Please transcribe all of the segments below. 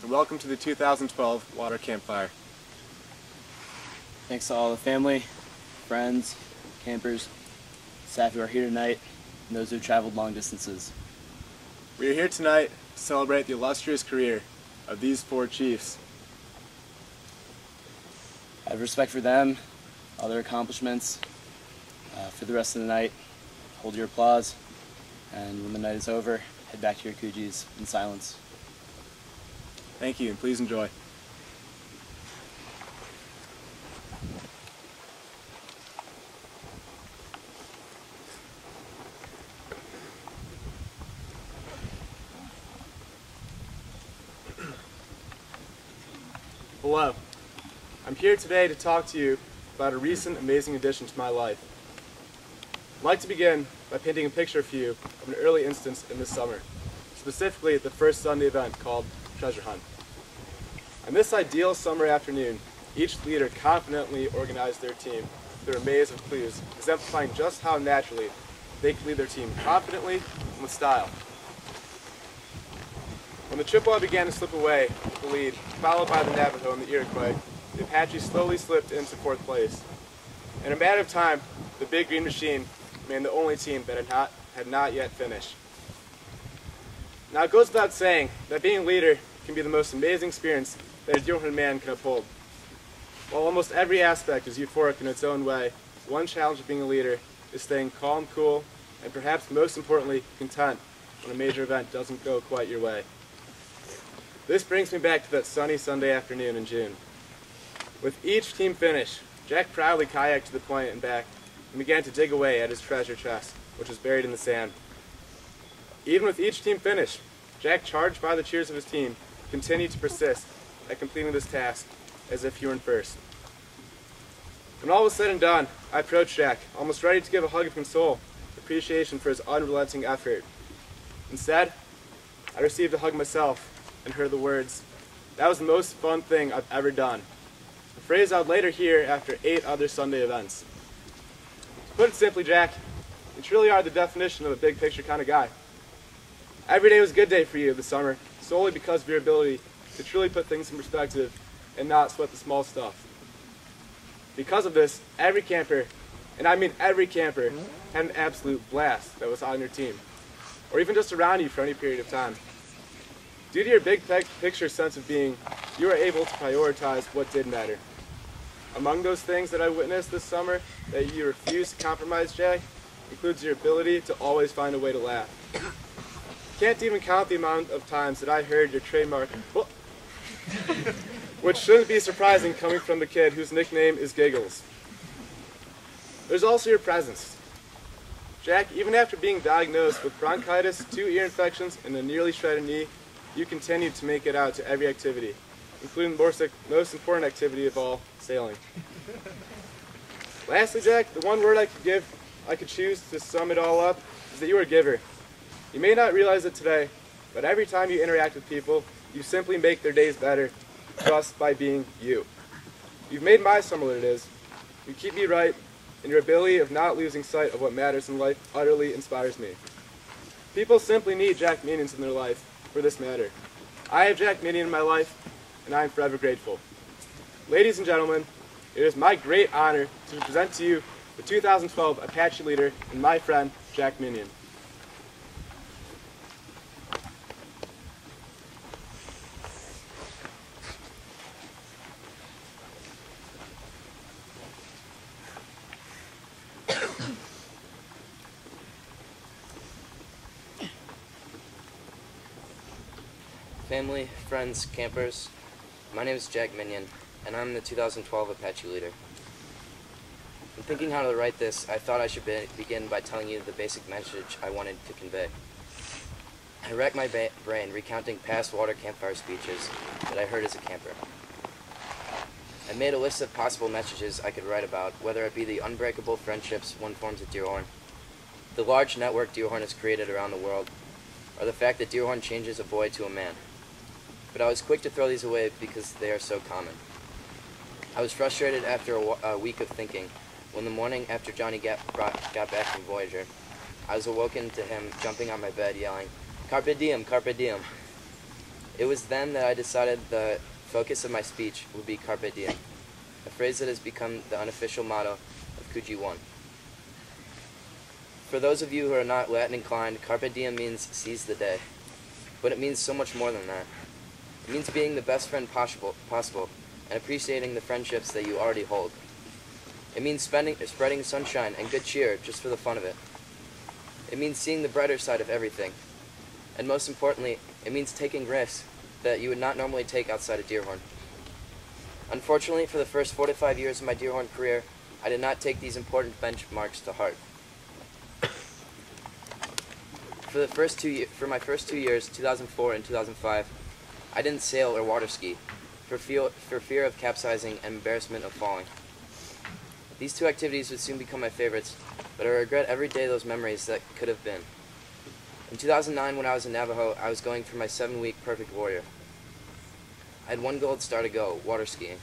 and welcome to the 2012 Water Campfire. Thanks to all the family, friends, campers, staff who are here tonight, and those who have traveled long distances. We are here tonight to celebrate the illustrious career of these four chiefs. I have respect for them, all their accomplishments. For the rest of the night, hold your applause, and when the night is over, head back to your koojies in silence. Thank you, and please enjoy. Hello. I'm here today to talk to you about a recent amazing addition to my life. I'd like to begin by painting a picture for you of an early instance in this summer, specifically the first Sunday event called Treasure Hunt. On this ideal summer afternoon, each leader confidently organized their team through a maze of clues, exemplifying just how naturally they could lead their team confidently and with style. When the Chippewa began to slip away with the lead, followed by the Navajo and the Iroquois, the Apache slowly slipped into fourth place. In a matter of time, the Big Green Machine remained the only team that had not yet finished. Now it goes without saying that being a leader can be the most amazing experience that a Deerhorn man can uphold. While almost every aspect is euphoric in its own way, one challenge of being a leader is staying calm, cool, and perhaps most importantly, content when a major event doesn't go quite your way. This brings me back to that sunny Sunday afternoon in June. With each team finish, Jack proudly kayaked to the point and back and began to dig away at his treasure chest, which was buried in the sand. Even with each team finish, Jack, charged by the cheers of his team, continued to persist at completing this task as if he were in first. When all was said and done, I approached Jack, almost ready to give a hug of console, appreciation for his unrelenting effort. Instead, I received a hug myself and heard the words, "That was the most fun thing I've ever done." A phrase I would later hear after 8 other Sunday events. To put it simply, Jack, you truly are the definition of a big picture kind of guy. Every day was a good day for you this summer, solely because of your ability to truly put things in perspective and not sweat the small stuff. Because of this, every camper, and I mean every camper, had an absolute blast that was on your team, or even just around you for any period of time. Due to your big picture sense of being, you were able to prioritize what did matter. Among those things that I witnessed this summer that you refused to compromise, Jack, includes your ability to always find a way to laugh. Can't even count the amount of times that I heard your trademark, which shouldn't be surprising coming from the kid whose nickname is Giggles. There's also your presence. Jack, even after being diagnosed with bronchitis, 2 ear infections, and a nearly shredded knee, you continued to make it out to every activity, including the most important activity of all, sailing. Lastly, Jack, the one word I could choose to sum it all up is that you are a giver. You may not realize it today, but every time you interact with people, you simply make their days better just by being you. You've made my summer what it is. You keep me right, and your ability of not losing sight of what matters in life utterly inspires me. People simply need Jack Minions in their life for this matter. I have Jack Minion in my life, and I am forever grateful. Ladies and gentlemen, it is my great honor to present to you the 2012 Apache leader and my friend, Jack Minion. Family, friends, campers, my name is Jack Minion, and I'm the 2012 Apache leader. In thinking how to write this, I thought I should begin by telling you the basic message I wanted to convey. I racked my brain recounting past water campfire speeches that I heard as a camper. I made a list of possible messages I could write about, whether it be the unbreakable friendships one forms at Deerhorn, the large network Deerhorn has created around the world, or the fact that Deerhorn changes a boy to a man. But I was quick to throw these away because they are so common. I was frustrated after a week of thinking when the morning after Johnny got back from Voyager, I was awoken to him jumping on my bed yelling, "Carpe diem, carpe diem." It was then that I decided the focus of my speech would be Carpe Diem, a phrase that has become the unofficial motto of Coogee 1. For those of you who are not Latin inclined, Carpe Diem means seize the day. But it means so much more than that. It means being the best friend possible and appreciating the friendships that you already hold. It means spreading sunshine and good cheer just for the fun of it. It means seeing the brighter side of everything. And most importantly, it means taking risks that you would not normally take outside of Deerhorn. Unfortunately, for the first 4 to 5 years of my Deerhorn career, I did not take these important benchmarks to heart. For my first 2 years, 2004 and 2005, I didn't sail or water ski for fear of capsizing and embarrassment of falling. These two activities would soon become my favorites, but I regret every day those memories that could have been. In 2009, when I was in Navajo, I was going for my 7-week perfect warrior. I had one gold star to go, water skiing.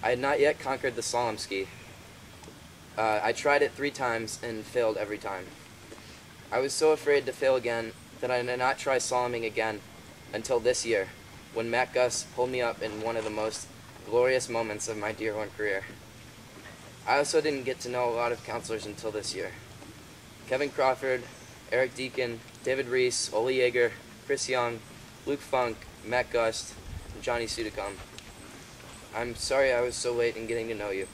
I had not yet conquered the slalom ski. I tried it 3 times and failed every time. I was so afraid to fail again that I did not try slaloming again until this year, when Matt Gus pulled me up in one of the most glorious moments of my Deerhorn career. I also didn't get to know a lot of counselors until this year. Kevin Crawford, Eric Deacon, David Reese, Ole Yeager, Chris Young, Luke Funk, Matt Gust, and Johnny Sudacom. I'm sorry I was so late in getting to know you.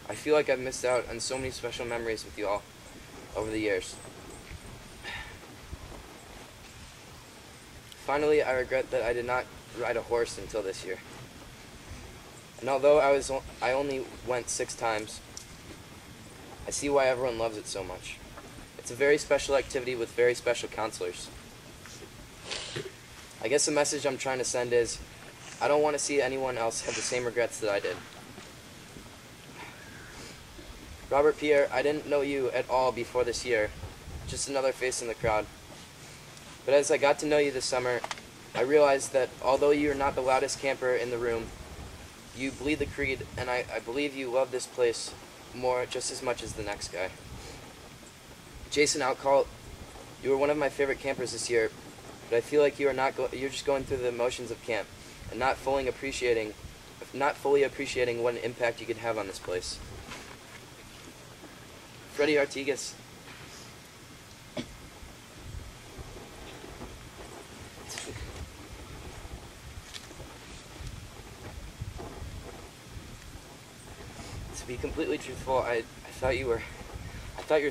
I feel like I've missed out on so many special memories with you all over the years. Finally, I regret that I did not ride a horse until this year. And although I only went 6 times, I see why everyone loves it so much. It's a very special activity with very special counselors. I guess the message I'm trying to send is, I don't want to see anyone else have the same regrets that I did. Robert Pierre, I didn't know you at all before this year, just another face in the crowd. But as I got to know you this summer, I realized that although you are not the loudest camper in the room, you bleed the creed, and I believe you love this place just as much as the next guy. Jason Outcall, you were one of my favorite campers this year, but I feel like you're just going through the motions of camp and not fully appreciating what an impact you could have on this place. Freddie Artigas, to be completely truthful, I thought you were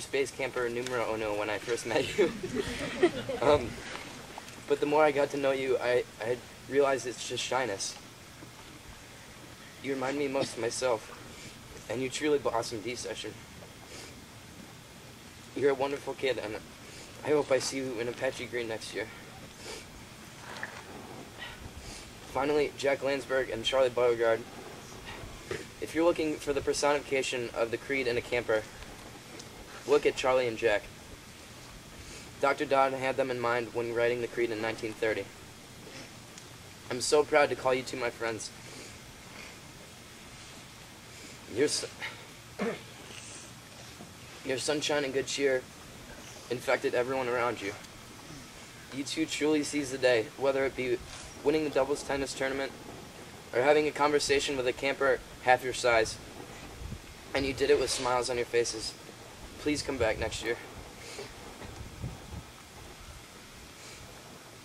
space camper numero uno when I first met you. But the more I got to know you, I realized it's just shyness. You remind me most of myself, and you truly blossomed D-Session. You're a wonderful kid, and I hope I see you in Apache Green next year. Finally, Jack Landsberg and Charlie Beauregard. If you're looking for the personification of the creed in a camper, look at Charlie and Jack. Dr. Dodd had them in mind when writing the creed in 1930. I'm so proud to call you two my friends. Your sunshine and good cheer infected everyone around you. You two truly seize the day, whether it be winning the doubles tennis tournament or having a conversation with a camper half your size, and you did it with smiles on your faces. Please come back next year.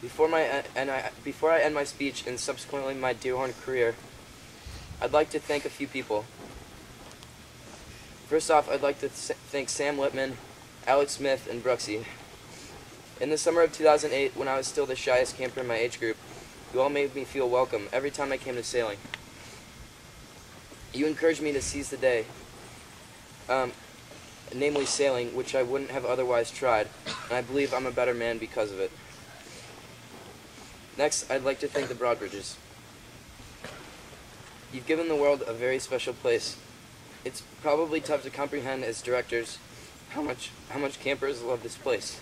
Before I end my speech and subsequently my Deerhorn career, I'd like to thank a few people. First off, I'd like to thank Sam Lippman, Alex Smith, and Brooksy. In the summer of 2008, when I was still the shyest camper in my age group, you all made me feel welcome every time I came to sailing. You encouraged me to seize the day, namely sailing, which I wouldn't have otherwise tried, and I believe I'm a better man because of it. Next, I'd like to thank the Broadbridges. You've given the world a very special place. It's probably tough to comprehend as directors how much campers love this place.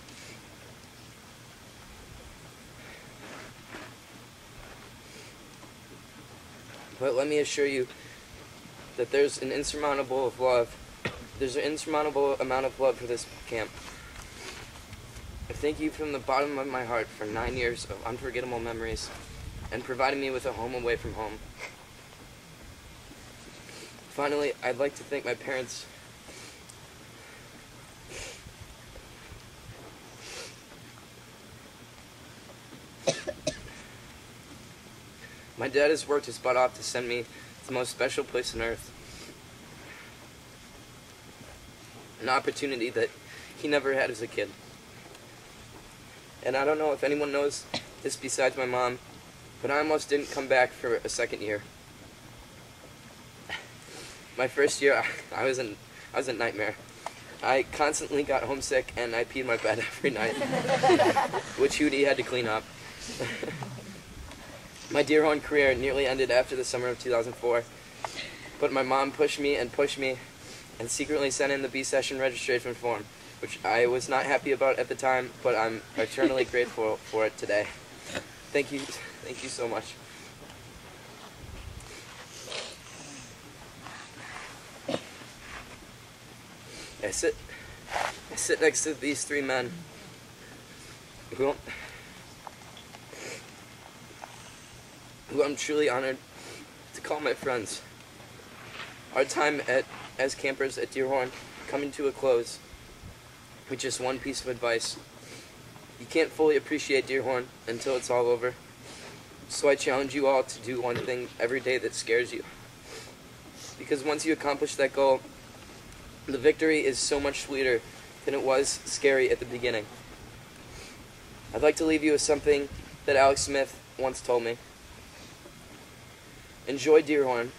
But let me assure you that there's an insurmountable amount of love for this camp. I thank you from the bottom of my heart for 9 years of unforgettable memories and providing me with a home away from home. Finally, I'd like to thank my parents My dad has worked his butt off to send me to the most special place on earth. An opportunity that he never had as a kid. And I don't know if anyone knows this besides my mom, but I almost didn't come back for a second year. My first year, I was a nightmare. I constantly got homesick and I peed my bed every night, which Hootie had to clean up. My Deerhorn career nearly ended after the summer of 2004, but my mom pushed me and secretly sent in the B-session registration form, which I was not happy about at the time, but I'm eternally grateful for it today. Thank you so much. I sit next to these three men who I'm truly honored to call my friends. Our time as campers at Deerhorn coming to a close with just one piece of advice. You can't fully appreciate Deerhorn until it's all over. So I challenge you all to do one thing every day that scares you. Because once you accomplish that goal, the victory is so much sweeter than it was scary at the beginning. I'd like to leave you with something that Alex Smith once told me. Enjoy Deerhorn.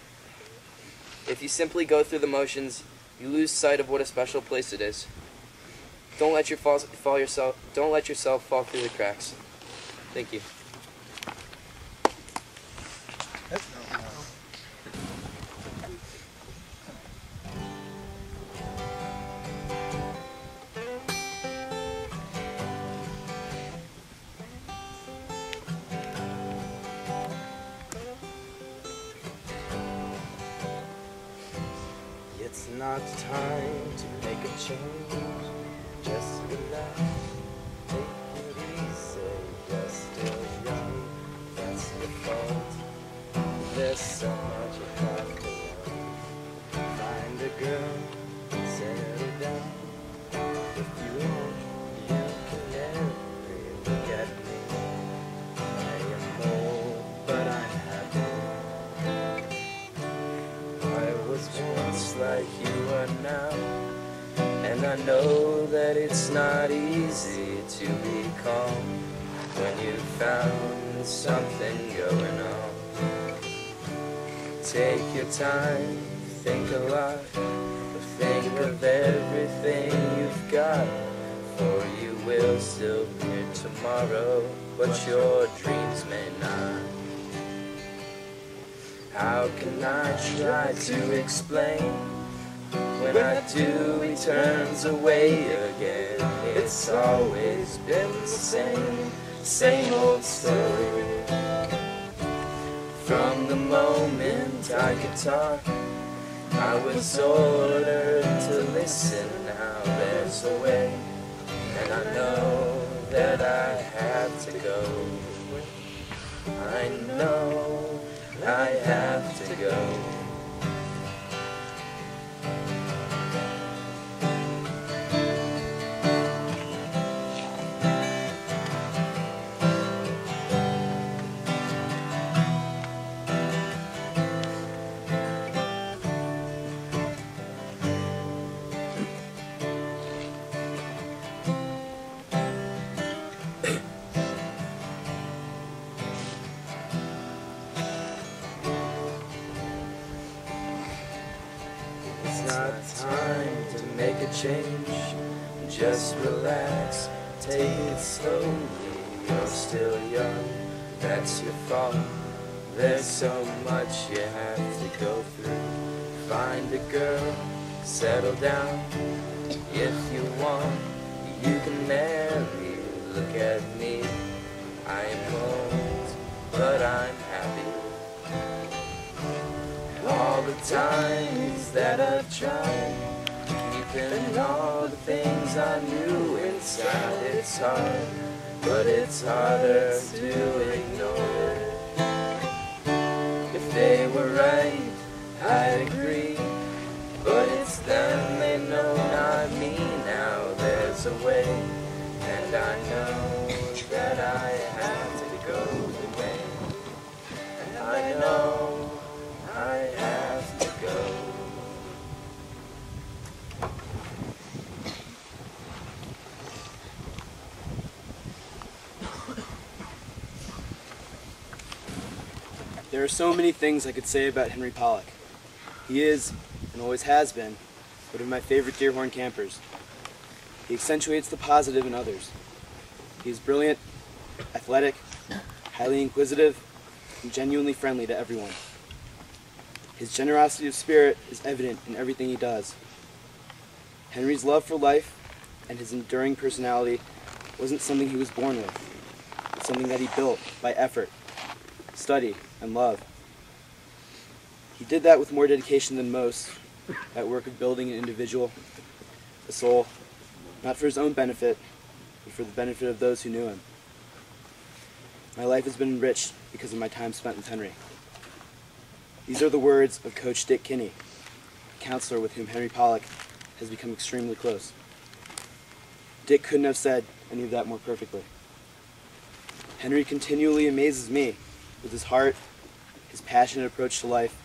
If you simply go through the motions, you lose sight of what a special place it is. Don't let yourself fall through the cracks. Thank you. It's not time to make a change. Just relax, take it easy. You're still young, that's your fault. There's so much you have to learn. Find a girl, settle down. If you want, you can marry. Look at me, I am old, but I'm happy. I was once like you are now. And I know that it's not easy to be calm when you found something going on. Take your time, think a lot, think of everything you've got, for you will still be here tomorrow, but your dreams may not. How can I try to explain? When I do, he turns away again. It's always been the same old story. From the moment I could talk, I was ordered to listen. Now there's a way, and I know that I have to go. I know I have to go. It's not time to make a change. Just relax, take it slowly. You're still young, that's your fault. There's so much you have to go through. Find a girl, settle down. If you want, you can marry. Look at me, I am old, but I'm happy. All the times that I've tried, keeping all the things I knew inside, it it's hard, but it's harder to ignore it. If they were right, I'd agree, but it's them, they know, not me. Now there's a way, and I know that I have to go the way, and I know I have to go. There are so many things I could say about Henry Pollock. He is, and always has been, one of my favorite Deerhorn campers. He accentuates the positive in others. He is brilliant, athletic, highly inquisitive, and genuinely friendly to everyone. His generosity of spirit is evident in everything he does. Henry's love for life and his enduring personality wasn't something he was born with. It's something that he built by effort, study, and love. He did that with more dedication than most, that work of building an individual, a soul, not for his own benefit, but for the benefit of those who knew him. My life has been enriched because of my time spent with Henry. These are the words of Coach Dick Kinney, a counselor with whom Henry Pollock has become extremely close. Dick couldn't have said any of that more perfectly. Henry continually amazes me with his heart, his passionate approach to life,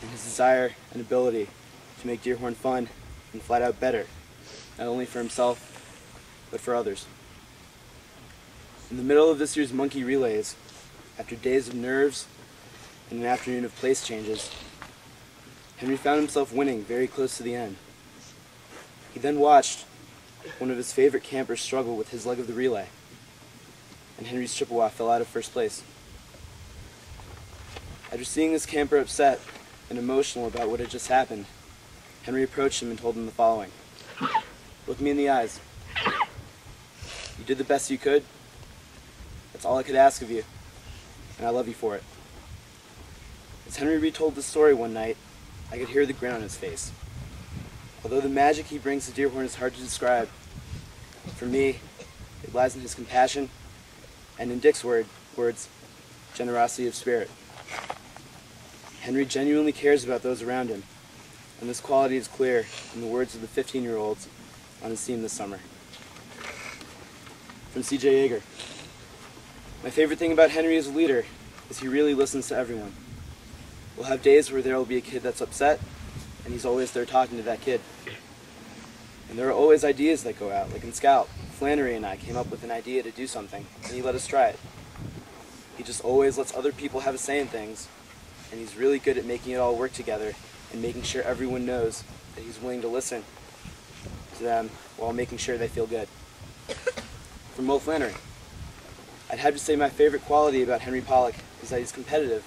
and his desire and ability to make Deerhorn fun and flat out better, not only for himself, but for others. In the middle of this year's monkey relays, after days of nerves and an afternoon of place changes, Henry found himself winning very close to the end. He then watched one of his favorite campers struggle with his leg of the relay, and Henry's Chippewa fell out of first place. After seeing this camper upset and emotional about what had just happened, Henry approached him and told him the following. "Look me in the eyes. You did the best you could. That's all I could ask of you, and I love you for it." As Henry retold the story one night, I could hear the grin on his face. Although the magic he brings to Deerhorn is hard to describe, for me, it lies in his compassion and, in Dick's words, generosity of spirit. Henry genuinely cares about those around him, and this quality is clear in the words of the 15-year-olds on his team this summer. From C.J. Yeager. My favorite thing about Henry as a leader is he really listens to everyone. We'll have days where there will be a kid that's upset, and he's always there talking to that kid. And there are always ideas that go out, like in Scout. Flannery and I came up with an idea to do something, and he let us try it. He just always lets other people have a say in things, and he's really good at making it all work together and making sure everyone knows that he's willing to listen to them while making sure they feel good. From Mo Flannery. I'd have to say my favorite quality about Henry Pollock is that he's competitive,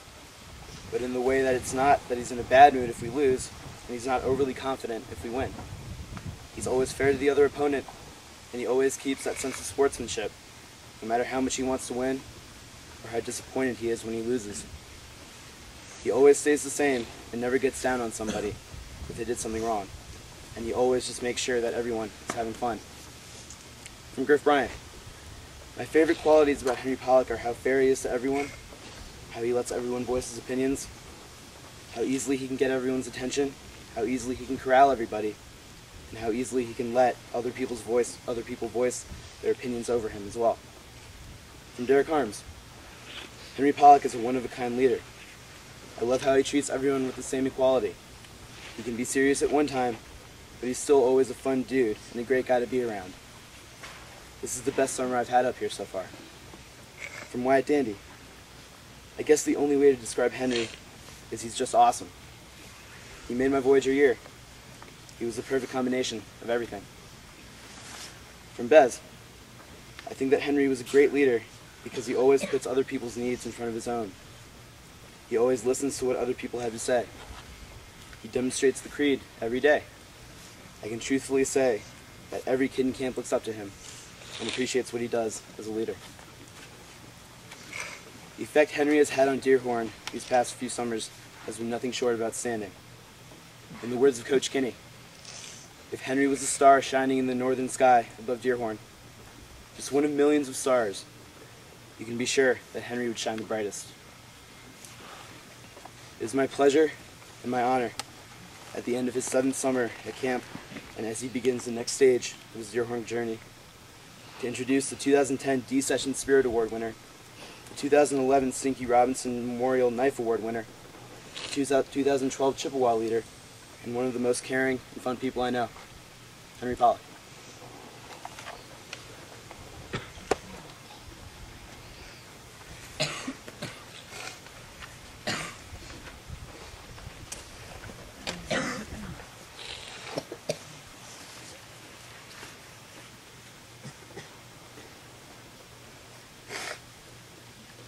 but in the way that it's not that he's in a bad mood if we lose, and he's not overly confident if we win. He's always fair to the other opponent, and he always keeps that sense of sportsmanship, no matter how much he wants to win or how disappointed he is when he loses. He always stays the same and never gets down on somebody if they did something wrong, and he always just makes sure that everyone is having fun. From Griff Bryant. My favorite qualities about Henry Pollock are how fair he is to everyone, how he lets everyone voice his opinions, how easily he can get everyone's attention, how easily he can corral everybody, and how easily he can let other people voice their opinions over him as well. From Derek Harms. Henry Pollock is a one-of-a-kind leader. I love how he treats everyone with the same equality. He can be serious at one time, but he's still always a fun dude and a great guy to be around. This is the best summer I've had up here so far. From Wyatt Dandy. I guess the only way to describe Henry is he's just awesome. He made my Voyager year. He was the perfect combination of everything. From Bez. I think that Henry was a great leader because he always puts other people's needs in front of his own. He always listens to what other people have to say. He demonstrates the creed every day. I can truthfully say that every kid in camp looks up to him and appreciates what he does as a leader. The effect Henry has had on Deerhorn these past few summers has been nothing short of outstanding. In the words of Coach Kinney, if Henry was a star shining in the northern sky above Deerhorn, just one of millions of stars, you can be sure that Henry would shine the brightest. It is my pleasure and my honor, at the end of his 7th summer at camp, and as he begins the next stage of his Deerhorn journey, to introduce the 2010 D-Session Spirit Award winner, the 2011 Stinky Robinson Memorial Knife Award winner, the 2012 Chippewa leader, and one of the most caring and fun people I know, Henry Pollock.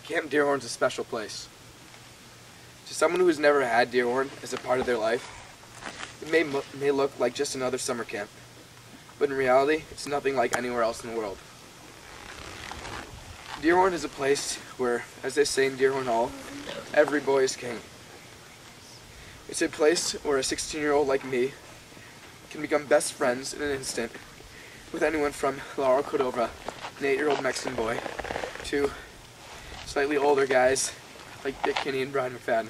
Camp Deerhorn's a special place. To someone who has never had Deerhorn as a part of their life, it may look like just another summer camp, but in reality, it's nothing like anywhere else in the world. Deerhorn is a place where, as they say in Deerhorn Hall, every boy is king. It's a place where a 16-year-old like me can become best friends in an instant with anyone from Laura Cordova, an 8-year-old Mexican boy, to slightly older guys like Dick Kinney and Brian McFadden.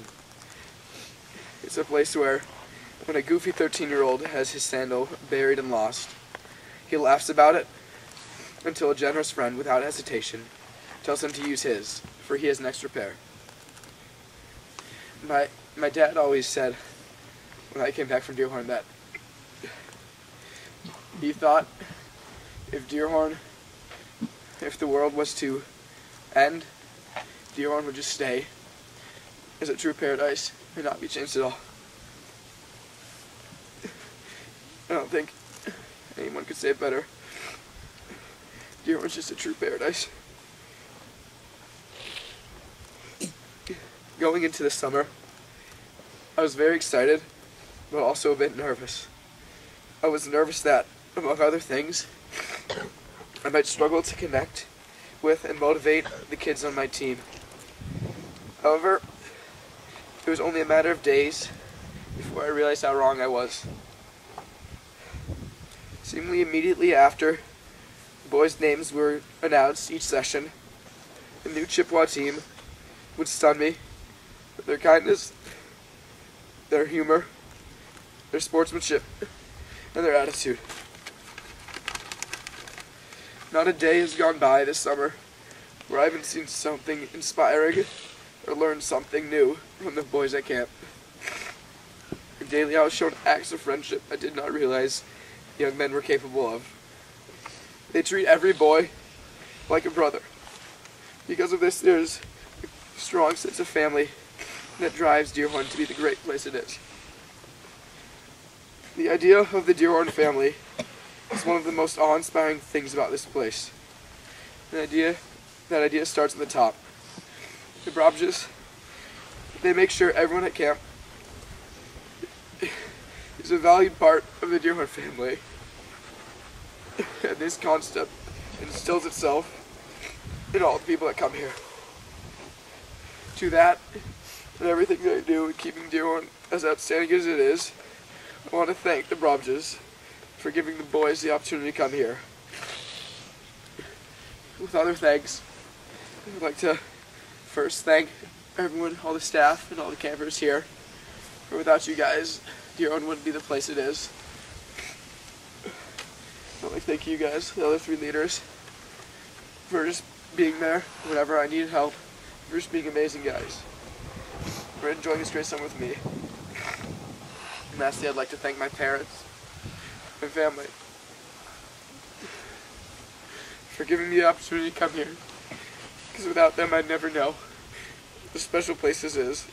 It's a place where, when a goofy 13-year-old has his sandal buried and lost, he laughs about it until a generous friend, without hesitation, tells him to use his, for he has an extra pair. My dad always said, when I came back from Deerhorn, that he thought if the world was to end, Deerhorn would just stay as a true paradise and not be changed at all. I don't think anyone could say it better. Deerhorn's just a true paradise. Going into the summer, I was very excited, but also a bit nervous. I was nervous that, among other things, I might struggle to connect with and motivate the kids on my team. However, it was only a matter of days before I realized how wrong I was. Seemingly immediately after the boys' names were announced each session, the new Chippewa team would stun me with their kindness, their humor, their sportsmanship, and their attitude. Not a day has gone by this summer where I haven't seen something inspiring or learned something new from the boys at camp. Daily I was shown acts of friendship I did not realize young men were capable of. They treat every boy like a brother. Because of this, there's a strong sense of family that drives Deerhorn to be the great place it is. The idea of the Deerhorn family is one of the most awe-inspiring things about this place. That idea starts at the top. The Brobges, they make sure everyone at camp is a valued part of the Deerhorn family. And this concept instills itself in all the people that come here. To that, and everything they do in keeping Deerhorn as outstanding as it is, I want to thank the Brobges for giving the boys the opportunity to come here. With other thanks, I'd like to first thank everyone, all the staff and all the campers here. For without you guys, Deerhorn wouldn't be the place it is. I'd like to thank you guys, the other 3 leaders, for just being there whenever I needed help, for just being amazing guys, for enjoying this great summer with me. And lastly, I'd like to thank my parents and family for giving me the opportunity to come here, because without them I'd never know what a special place this is.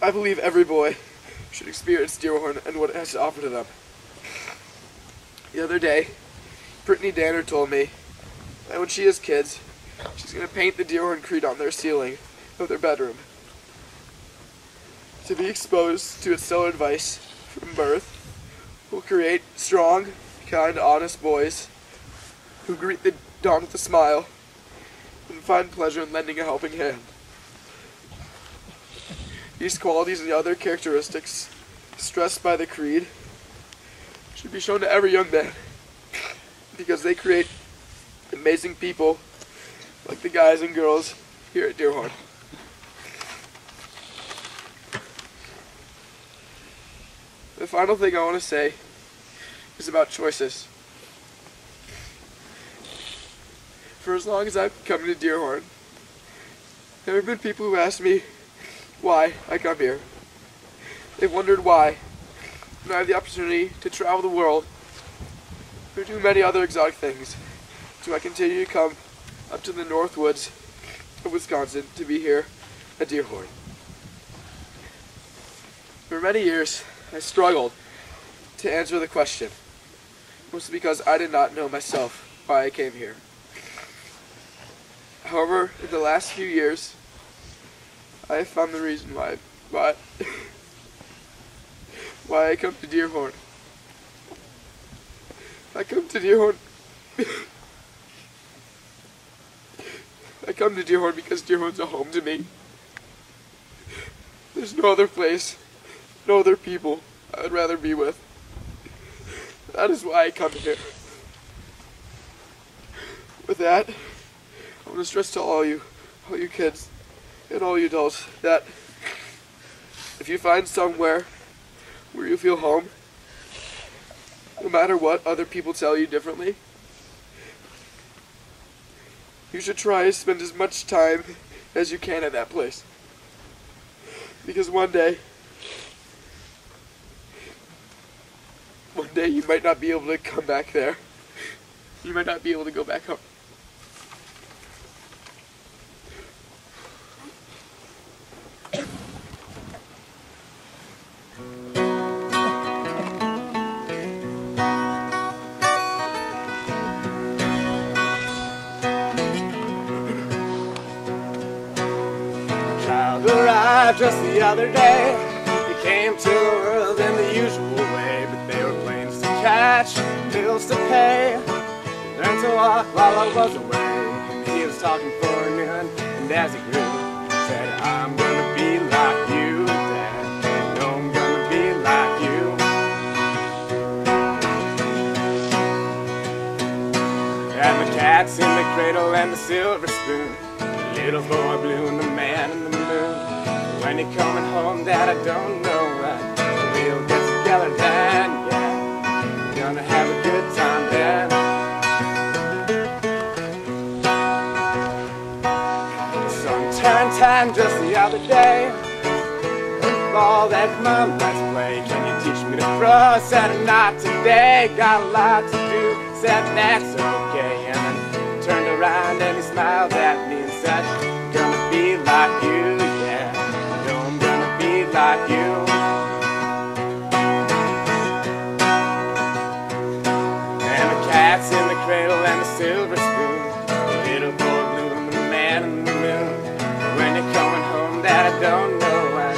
I believe every boy should experience Deerhorn and what it has to offer to them. The other day, Brittany Danner told me that when she has kids, she's going to paint the Deerhorn Creed on their ceiling of their bedroom. To be exposed to its stellar advice from birth will create strong, kind, honest boys who greet the dawn with a smile and find pleasure in lending a helping hand. These qualities and the other characteristics stressed by the creed should be shown to every young man because they create amazing people like the guys and girls here at Deerhorn. The final thing I want to say is about choices. For as long as I've come to Deerhorn, there have been people who asked me why I come here. They've wondered why, when I have the opportunity to travel the world or do many other exotic things, do I continue to come up to the North Woods of Wisconsin to be here at Deerhorn. For many years, I struggled to answer the question, mostly because I did not know myself why I came here. However, in the last few years, I have found the reason why I come to Deerhorn. I come to Deerhorn because Deerhorn's a home to me. There's no other place, no other people I would rather be with. That is why I come here. With that, I want to stress to all you kids, and all you adults, that if you find somewhere where you feel home, no matter what other people tell you differently, you should try to spend as much time as you can at that place. Because one day you might not be able to come back there. You might not be able to go back home. Arrived just the other day. They came to the world in the usual way, but they were planes to catch, bills to pay. Learned to walk while I was away, and he was talking for noon. And as he grew, he said, "I'm gonna be like you, Dad. No, I'm gonna be like you." And the cat's in the cradle and the silver spoon, the little boy blue and the man in the moon. When you're coming home, Dad, I don't know when we'll get together then, yeah. We're gonna have a good time then. The sun turned 10 just the other day. Ball that, come on, let's play. Can you teach me to throw? I said, not today, got a lot to do. Said, that's okay. And then turned around and he smiled at me and said, gonna be like you, yeah. Like you. And the cat's in the cradle and the silver spoon, the little boy blue and the man in the moon. When you're coming home, Dad, I don't know when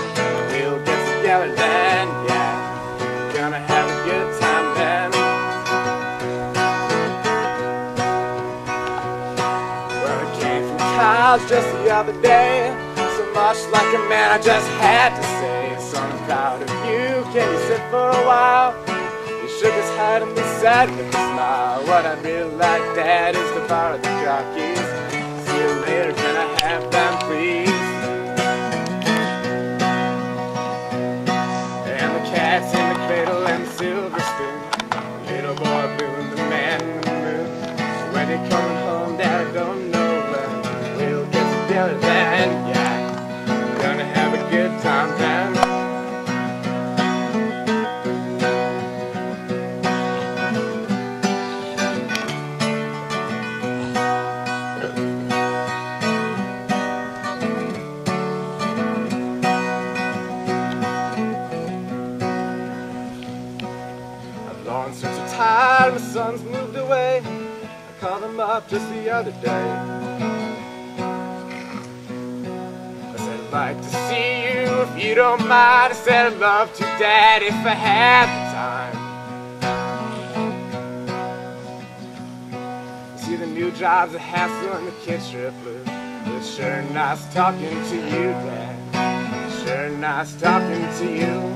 we'll get together then, yeah. Gonna have a good time then. Well, I came from college just the other day. Much like a man, I just had to say, son, I'm proud of you. Can you sit for a while? He shook his head and he said with a smile, what I really like, Dad, is to borrow the car keys. See you later, can I have them, please? And the cat's in the cradle and the silver spoon, the little boy blue and the man in the moon. When you're coming home, Dad, I don't know when we'll get together then, yeah. Gonna have a good time then. I've long since retired, my son's moved away. I called him up just the other day. I'd like to see you if you don't mind. I said I'd love to, Dad, if I had the time. See, the new job's a hassle and the kids sure blue. But it's sure nice talking to you, Dad. It's sure nice talking to you.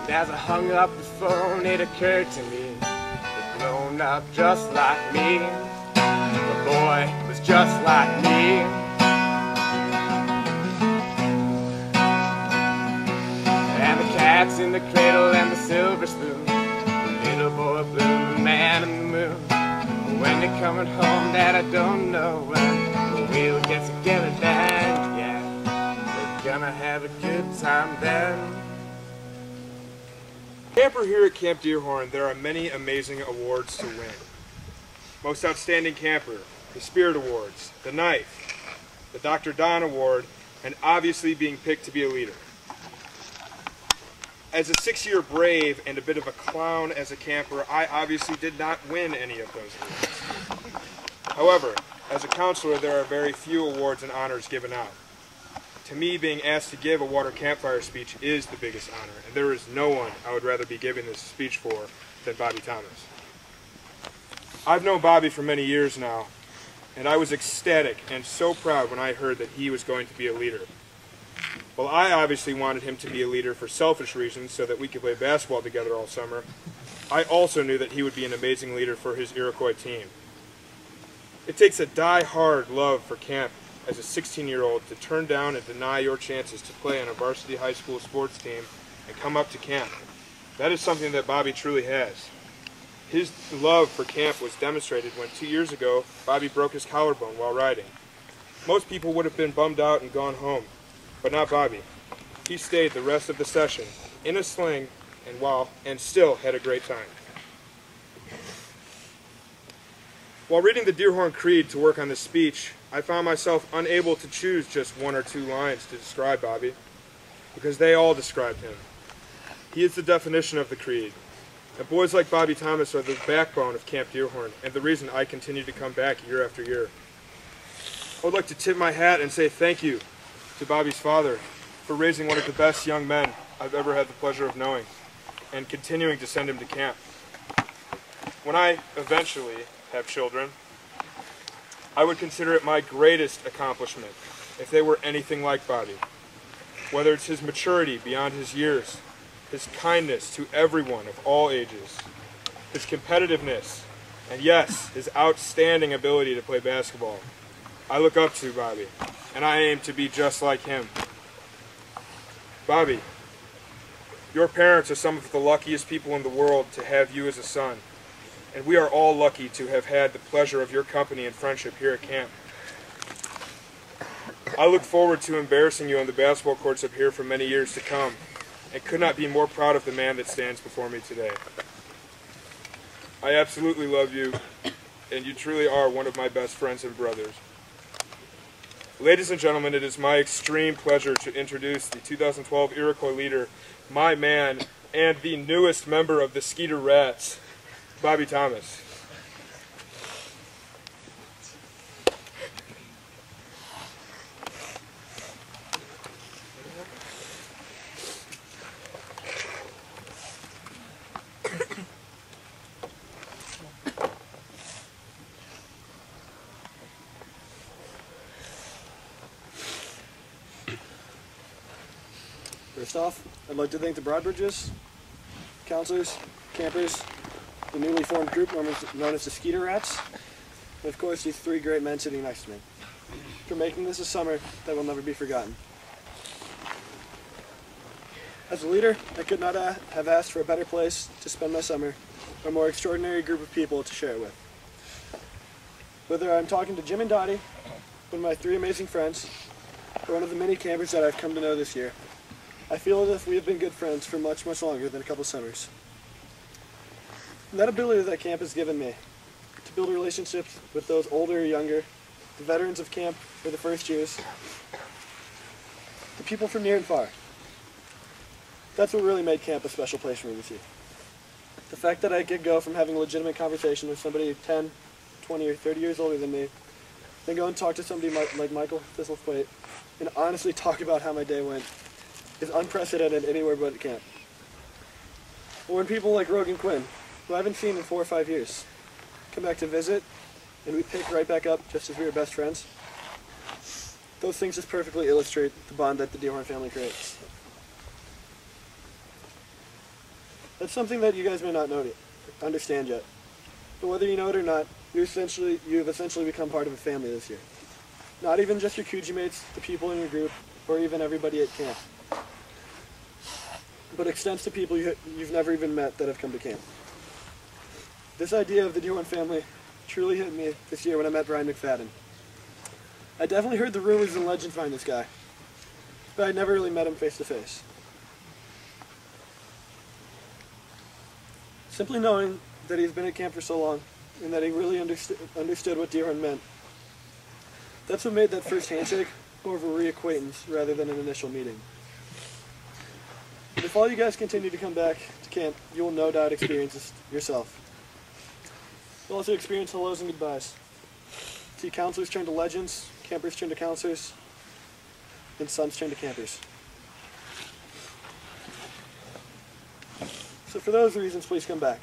And as I hung up the phone, it occurred to me, he'd grown up just like me. The boy was just like me. And the cat's in the cradle and the silver spoon, the little boy blue, the man in the moon. When you're coming home, Dad, I don't know when we'll get together then. Yeah, we're gonna have a good time then. Camper here at Camp Deerhorn, there are many amazing awards to win. Most Outstanding Camper, the Spirit Awards, the Knife, the Dr. Don Award, and obviously being picked to be a leader. As a 6-year brave and a bit of a clown as a camper, I obviously did not win any of those awards. However, as a counselor, there are very few awards and honors given out. To me, being asked to give a Water Campfire speech is the biggest honor, and there is no one I would rather be giving this speech for than Bobby Thomas. I've known Bobby for many years now, and I was ecstatic and so proud when I heard that he was going to be a leader. While I obviously wanted him to be a leader for selfish reasons so that we could play basketball together all summer, I also knew that he would be an amazing leader for his Iroquois team. It takes a die-hard love for camp as a 16-year-old to turn down and deny your chances to play on a varsity high school sports team and come up to camp. That is something that Bobby truly has. His love for camp was demonstrated when 2 years ago, Bobby broke his collarbone while riding. Most people would have been bummed out and gone home, but not Bobby. He stayed the rest of the session in a sling and still had a great time. While reading the Deerhorn Creed to work on this speech, I found myself unable to choose just 1 or 2 lines to describe Bobby, because they all described him. He is the definition of the Creed, and boys like Bobby Thomas are the backbone of Camp Deerhorn and the reason I continue to come back year after year. I would like to tip my hat and say thank you to Bobby's father for raising one of the best young men I've ever had the pleasure of knowing and continuing to send him to camp. When I eventually have children, I would consider it my greatest accomplishment if they were anything like Bobby. Whether it's his maturity beyond his years, his kindness to everyone of all ages, his competitiveness, and yes, his outstanding ability to play basketball. I look up to Bobby, and I aim to be just like him. Bobby, your parents are some of the luckiest people in the world to have you as a son, and we are all lucky to have had the pleasure of your company and friendship here at camp. I look forward to embarrassing you on the basketball courts up here for many years to come, and could not be more proud of the man that stands before me today. I absolutely love you, and you truly are one of my best friends and brothers. Ladies and gentlemen, it is my extreme pleasure to introduce the 2012 Iroquois leader, my man, and the newest member of the Skeeter Rats, Bobby Thomas. First off, I'd like to thank the Broadbridges, counselors, campers, the newly formed group known as the Skeeter Rats, and of course these 3 great men sitting next to me, for making this a summer that will never be forgotten. As a leader, I could not have asked for a better place to spend my summer, or a more extraordinary group of people to share it with. Whether I'm talking to Jim and Dottie, one of my 3 amazing friends, or one of the many campers that I've come to know this year, I feel as if we have been good friends for much, much longer than a couple summers. And that ability that camp has given me to build relationships with those older or younger, the veterans of camp for the first years, the people from near and far. That's what really made camp a special place for me this year. The fact that I could go from having a legitimate conversation with somebody 10, 20, or 30 years older than me, then go and talk to somebody like Michael Thistlethwaite and honestly talk about how my day went is unprecedented anywhere but at camp. Or when people like Rogan Quinn, who I haven't seen in 4 or 5 years, come back to visit, and we pick right back up just as we were best friends, those things just perfectly illustrate the bond that the Deerhorn family creates. That's something that you guys may not understand yet. But whether you know it or not, you've essentially become part of a family this year. Not even just your Kuji mates, the people in your group, or even everybody at camp, but extends to people you've never even met that have come to camp. This idea of the Deerhorn family truly hit me this year when I met Brian McFadden. I definitely heard the rumors and legends behind this guy, but I never really met him face to face. Simply knowing that he's been at camp for so long, and that he really understood what Deerhorn meant, that's what made that first handshake more of a reacquaintance rather than an initial meeting. But if all you guys continue to come back to camp, you will no doubt experience this yourself. You'll also experience hellos and goodbyes. See counselors turn to legends, campers turn to counselors, and sons turn to campers. So for those reasons, please come back.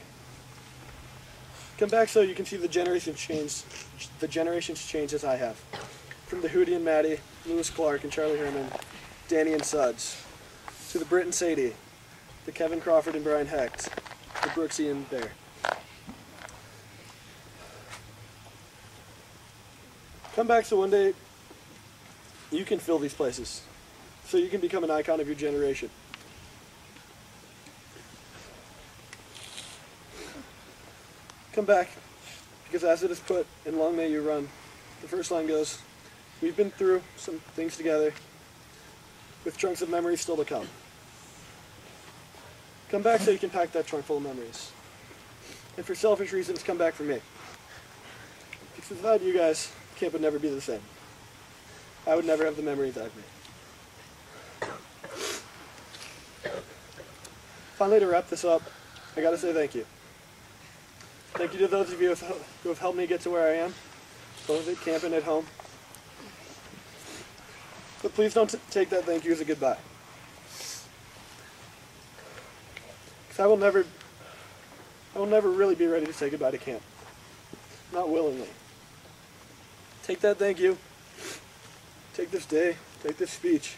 Come back so you can see the generations change as I have. From the Hootie and Maddie, Lewis Clark and Charlie Herman, Danny and Suds, to the Britt and Sadie, the Kevin Crawford and Brian Hecht, the Brooksy and Bear. Come back so one day you can fill these places, so you can become an icon of your generation. Come back, because as it is put in Long May You Run, the first line goes, we've been through some things together, with trunks of memories still to come. Come back so you can pack that trunk full of memories. And for selfish reasons, come back for me. Because without you guys, camp would never be the same. I would never have the memories I've made. Finally, to wrap this up, I gotta say thank you. Thank you to those of you who have helped me get to where I am, both at camp and at home. But please don't take that thank you as a goodbye. Because I will never really be ready to say goodbye to camp. Not willingly. Take that thank you. Take this day. Take this speech.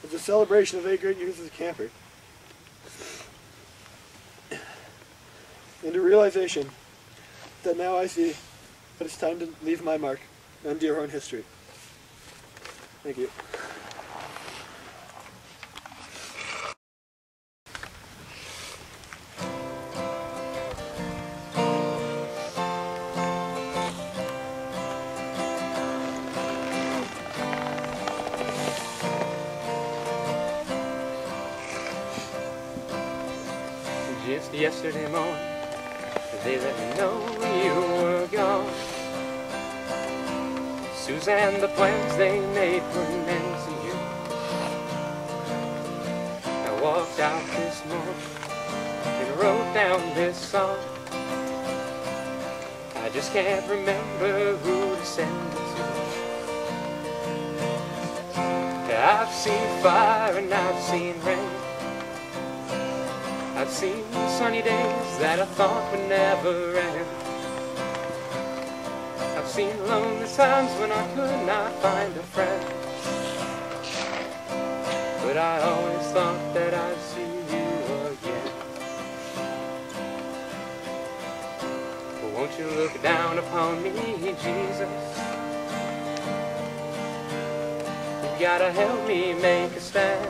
It's a celebration of 8 great years as a camper. And a realization that now I see that it's time to leave my mark on Deerhorn history. Thank you. Just yesterday morning, they let me know you were gone. Suzanne, the plans they made put an end to you. I walked out this morning and wrote down this song. I just can't remember who to send it to. I've seen fire and I've seen rain. I've seen sunny days that I thought would never end. I've seen lonely times when I could not find a friend. But I always thought that I'd see you again. But won't you look down upon me, Jesus? You gotta help me make a stand.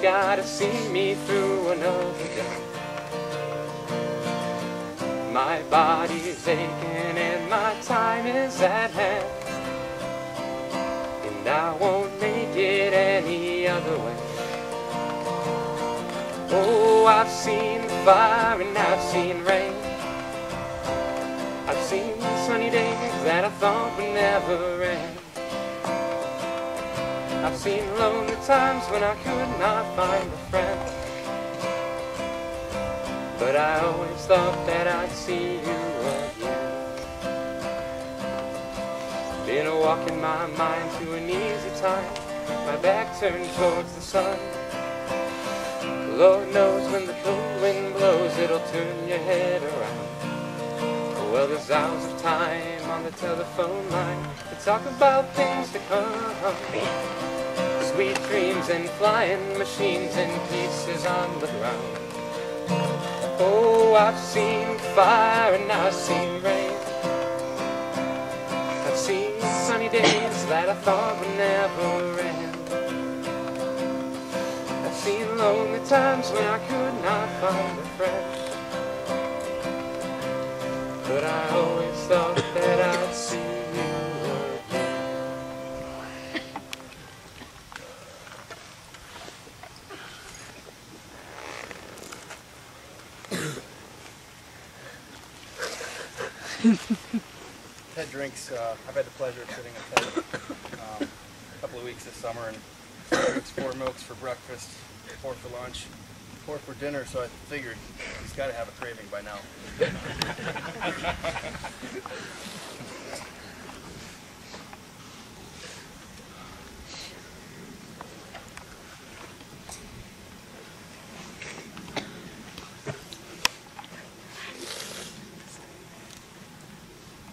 Gotta see me through another day. My body's aching and my time is at hand, and I won't make it any other way. Oh, I've seen fire and I've seen rain. I've seen sunny days that I thought would never end. I've seen lonely times when I could not find a friend. But I always thought that I'd see you again. Been walking my mind to an easy time, my back turned towards the sun. Lord knows when the cold wind blows, it'll turn your head around. Well, there's hours of time on the telephone line to talk about things to come. sweet dreams and flying machines in pieces on the ground. Oh, I've seen fire and I've seen rain. I've seen sunny days that I thought would never end. I've seen lonely times when I could not find a friend. But I always thought that I'd see you again. Ted drinks. I've had the pleasure of sitting with Ted a couple of weeks this summer, and he drinks 4 milks for breakfast, 4 for lunch, 4 for dinner, so I figured he's got to have a craving by now.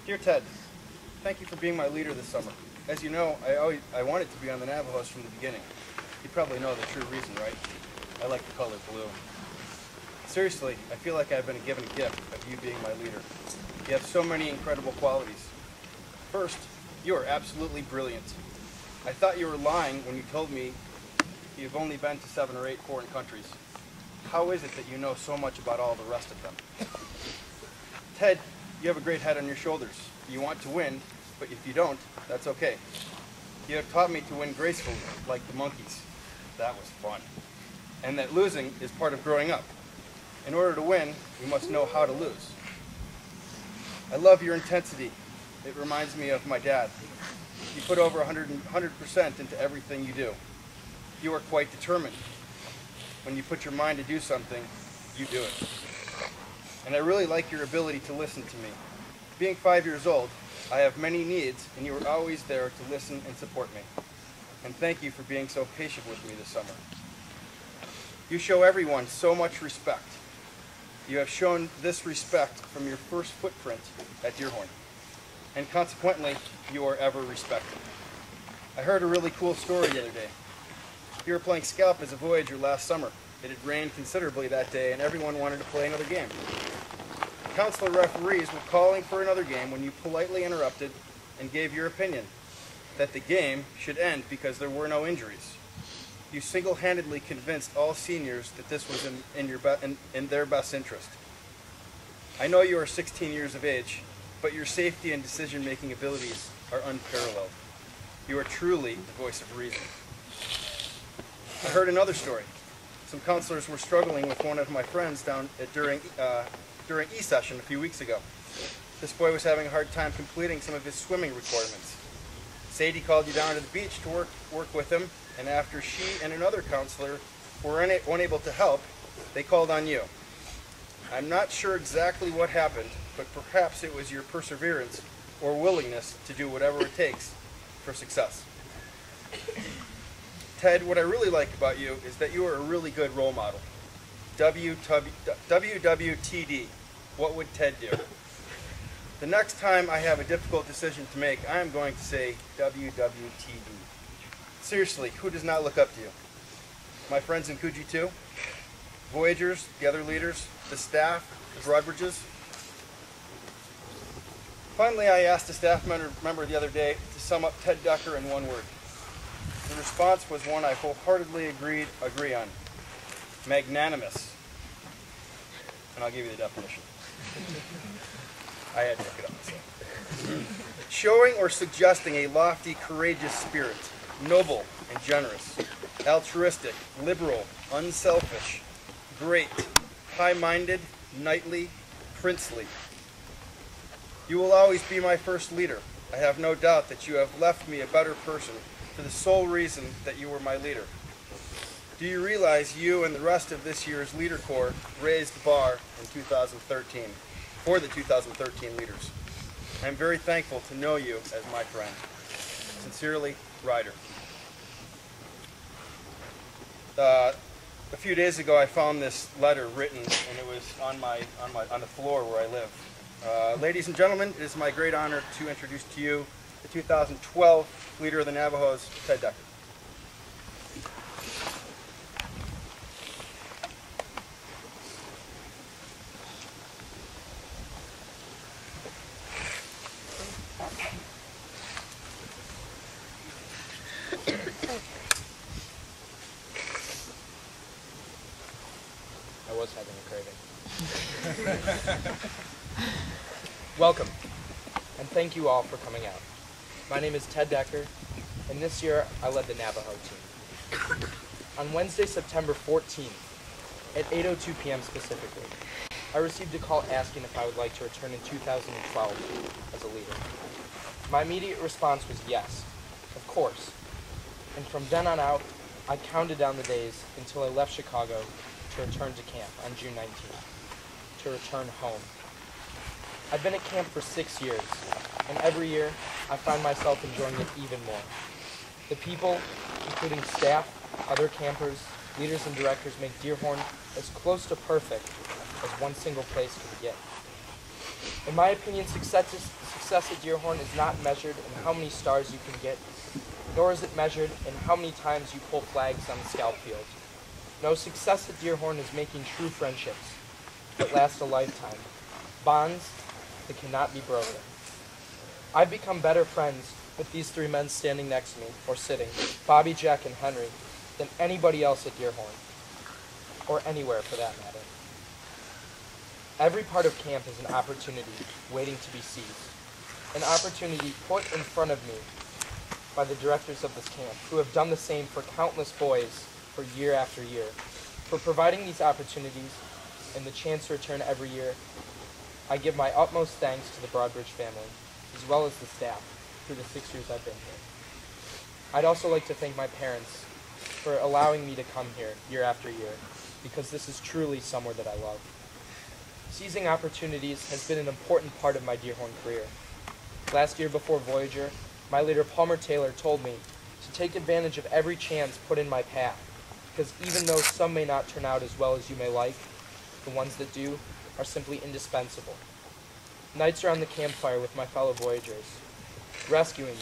Dear Ted, thank you for being my leader this summer. As you know, I wanted to be on the Navajos from the beginning. You probably know the true reason, right? I like the color blue. Seriously, I feel like I've been given a gift of you being my leader. You have so many incredible qualities. First, you are absolutely brilliant. I thought you were lying when you told me you've only been to 7 or 8 foreign countries. How is it that you know so much about all the rest of them? Ted, you have a great head on your shoulders. You want to win, but if you don't, that's okay. You have taught me to win gracefully, like the monkeys. That was fun. And that losing is part of growing up. In order to win, we must know how to lose. I love your intensity. It reminds me of my dad. You put over 100% into everything you do. You are quite determined. When you put your mind to do something, you do it. And I really like your ability to listen to me. Being 5 years old, I have many needs, and you are always there to listen and support me. And thank you for being so patient with me this summer. You show everyone so much respect. You have shown this respect from your first footprint at Deerhorn. And consequently, you are ever respected. I heard a really cool story the other day. You were playing scalp as a Voyager last summer. It had rained considerably that day, and everyone wanted to play another game. Counselor referees were calling for another game when you politely interrupted and gave your opinion that the game should end because there were no injuries. You single-handedly convinced all seniors that this was in their best interest. I know you are 16 years of age, but your safety and decision-making abilities are unparalleled. You are truly the voice of reason. I heard another story. Some counselors were struggling with one of my friends during E-session a few weeks ago. This boy was having a hard time completing some of his swimming requirements. Sadie called you down to the beach to work with him, and after she and another counselor were unable to help, they called on you. I'm not sure exactly what happened, but perhaps it was your perseverance or willingness to do whatever it takes for success. Ted, what I really like about you is that you are a really good role model. WWTD, what would Ted do? The next time I have a difficult decision to make, I am going to say WWTD. Seriously, who does not look up to you? My friends in Coogee too? Voyagers, the other leaders, the staff, the Broadbridges? Finally, I asked a staff member the other day to sum up Ted Decker in one word. The response was one I wholeheartedly agree on. Magnanimous. And I'll give you the definition. I had to look it up myself. Showing or suggesting a lofty, courageous spirit, noble and generous, altruistic, liberal, unselfish, great, high-minded, knightly, princely. You will always be my first leader. I have no doubt that you have left me a better person for the sole reason that you were my leader. Do you realize you and the rest of this year's Leader Corps raised the bar in 2013 for the 2013 leaders? I am very thankful to know you as my friend. Sincerely, Ryder. A few days ago, I found this letter written, and it was on the floor where I live. Ladies and gentlemen, it is my great honor to introduce to you the 2012 Leader of the Navajos, Ted Decker. having a craving. Welcome, and thank you all for coming out. My name is Ted Decker, and this year I led the Navajo team. On Wednesday, September 14th, at 8:02 p.m. specifically, I received a call asking if I would like to return in 2012 as a leader. My immediate response was yes, of course. And from then on out, I counted down the days until I left Chicago to return to camp on June 19th, to return home. I've been at camp for 6 years, and every year I find myself enjoying it even more. The people, including staff, other campers, leaders, and directors, make Deerhorn as close to perfect as one single place could get. In my opinion, success at Deerhorn is not measured in how many stars you can get, nor is it measured in how many times you pull flags on the scout field. No, success at Deerhorn is making true friendships that last a lifetime, bonds that cannot be broken. I've become better friends with these three men standing next to me, or sitting, Bobby, Jack, and Henry, than anybody else at Deerhorn, or anywhere for that matter. Every part of camp is an opportunity waiting to be seized, an opportunity put in front of me by the directors of this camp, who have done the same for countless boys for year after year. For providing these opportunities and the chance to return every year, I give my utmost thanks to the Broadbridge family, as well as the staff, through the 6 years I've been here. I'd also like to thank my parents for allowing me to come here year after year, because this is truly somewhere that I love. Seizing opportunities has been an important part of my Deerhorn career. Last year before Voyager, my leader Palmer Taylor told me to take advantage of every chance put in my path, because even though some may not turn out as well as you may like, the ones that do are simply indispensable. Nights around the campfire with my fellow Voyagers, rescuing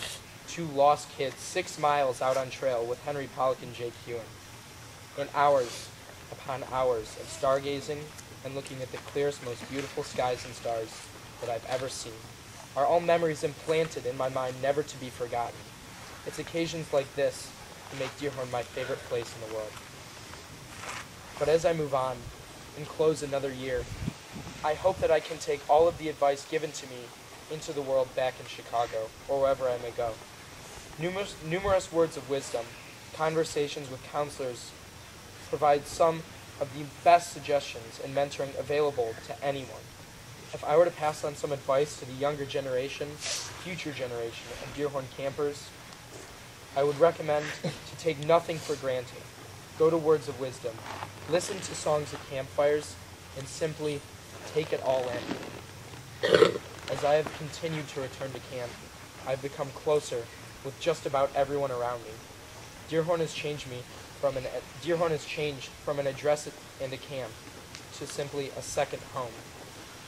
2 lost kids 6 miles out on trail with Henry Pollock and Jake Hewen, and hours upon hours of stargazing and looking at the clearest, most beautiful skies and stars that I've ever seen, are all memories implanted in my mind never to be forgotten. It's occasions like this that make Deerhorn my favorite place in the world. But as I move on and close another year, I hope that I can take all of the advice given to me into the world back in Chicago, or wherever I may go. Numerous words of wisdom, conversations with counselors provide some of the best suggestions and mentoring available to anyone. If I were to pass on some advice to the younger generation, future generation of Deerhorn campers, I would recommend to take nothing for granted. Go to words of wisdom, listen to songs at campfires, and simply take it all in. As I have continued to return to camp, I've become closer with just about everyone around me. Deerhorn has changed from an address and a camp to simply a second home.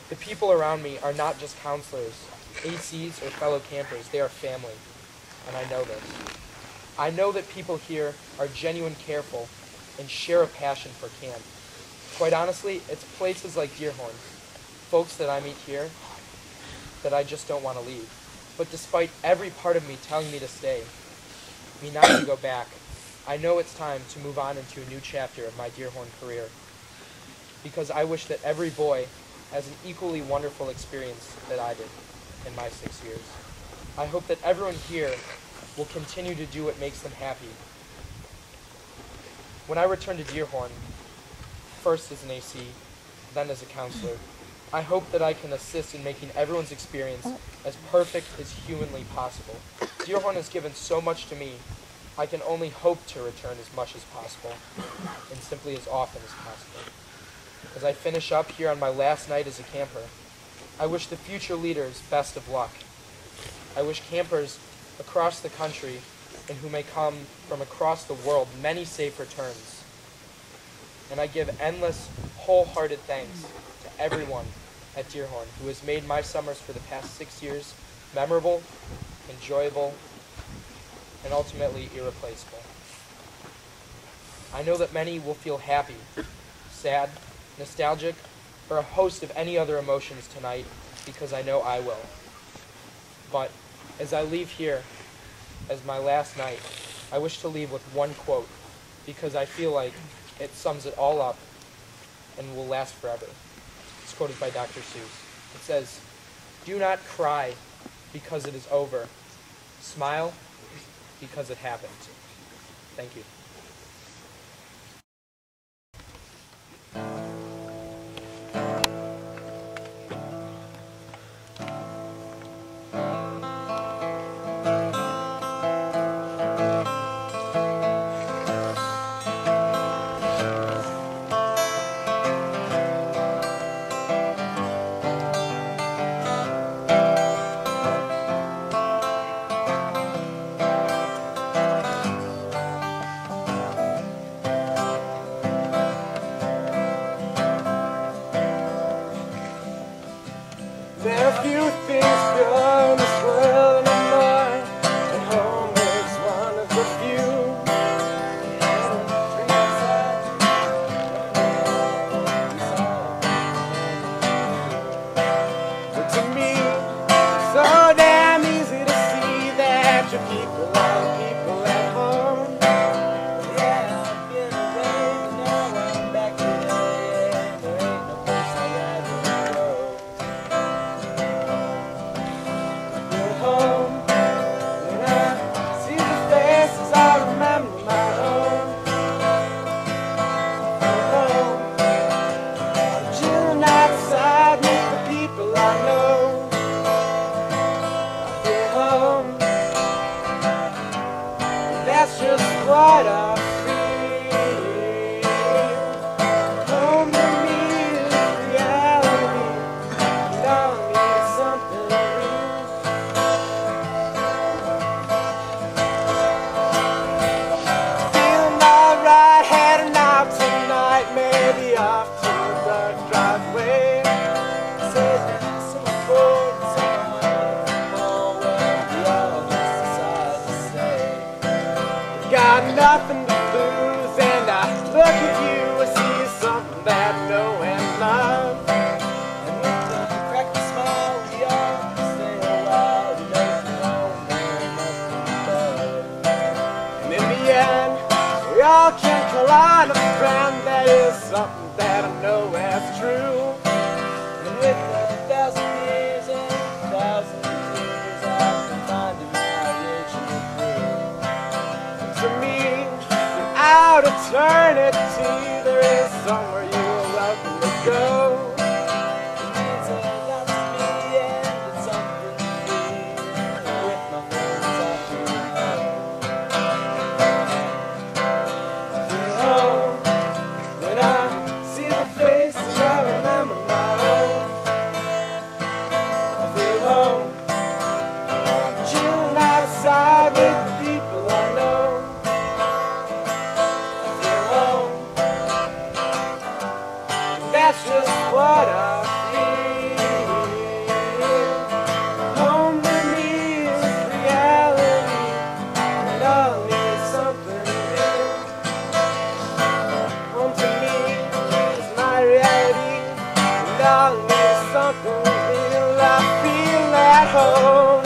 The people around me are not just counselors, ACs, or fellow campers. They are family, and I know this. I know that people here are genuine, careful, and share a passion for camp. Quite honestly, it's places like Deerhorn, folks that I meet here, that I just don't want to leave. But despite every part of me telling me to stay, me not to go back, I know it's time to move on into a new chapter of my Deerhorn career, because I wish that every boy has an equally wonderful experience that I did in my 6 years. I hope that everyone here will continue to do what makes them happy. When I return to Deerhorn, first as an AC, then as a counselor, I hope that I can assist in making everyone's experience as perfect as humanly possible. Deerhorn has given so much to me, I can only hope to return as much as possible, and simply as often as possible. As I finish up here on my last night as a camper, I wish the future leaders best of luck. I wish campers across the country, and who may come from across the world, many safe returns. And I give endless, wholehearted thanks to everyone at Deerhorn who has made my summers for the past 6 years memorable, enjoyable, and ultimately irreplaceable. I know that many will feel happy, sad, nostalgic, or a host of any other emotions tonight, because I know I will. But as I leave here, as my last night, I wish to leave with one quote, because I feel like it sums it all up and will last forever. It's quoted by Dr. Seuss. It says, "Do not cry because it is over. Smile because it happened." Thank you. There are few things beyond this world and more, and home is one of the few. But to me, it's so damn easy to see that your people are the people at home. Yeah, I've been away, but now I'm back today, and there ain't no place I'd rather go. Home. When I see the faces, I remember my own. Home. I'm chilling outside with the people I know. I feel home. That's just what I feel. Home to me is reality, and I need something real. Alright, heading out tonight, maybe off to a dark driveway. Says I'm so bored, so oh well, we all just decide to stay. Got nothing to lose, and I look at you, I see something that I know and love. And with a cracked smile, we all stay a while to make it home and nothing but. And in the end, we all can collide a friend, that is something that I know as true. And with 1,000 years and 1,000 years, I've been finding my original groove. And to me, throughout eternity, there is somewhere you are welcome to go. It means a lot to me, and it's something to me. And with my friends, I feel home. Home. When I see the faces, I remember my own. I feel home. Chilling outside with the people I know. I feel home. That's just what I feel. Home to me is reality, and I'll need something real. Home to me is my reality, and I'll need something real. I feel at home.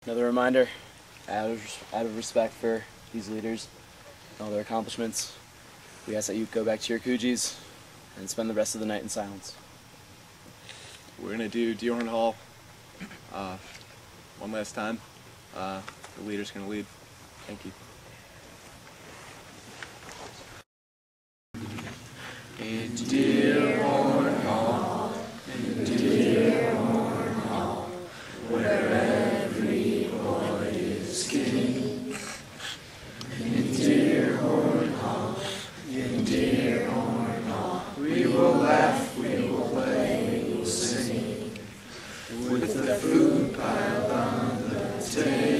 Another reminder, out of respect for these leaders and all their accomplishments, we ask that you go back to your Coogis and spend the rest of the night in silence. We're gonna do Deerhorn Hall one last time. The leader's gonna lead. Thank you. In Deerhorn Hall, in Deerhorn Hall, where every boy is king. In Deerhorn Hall, in Deerhorn Hall, we will laugh, we will play, we will sing. With the food piled on the table.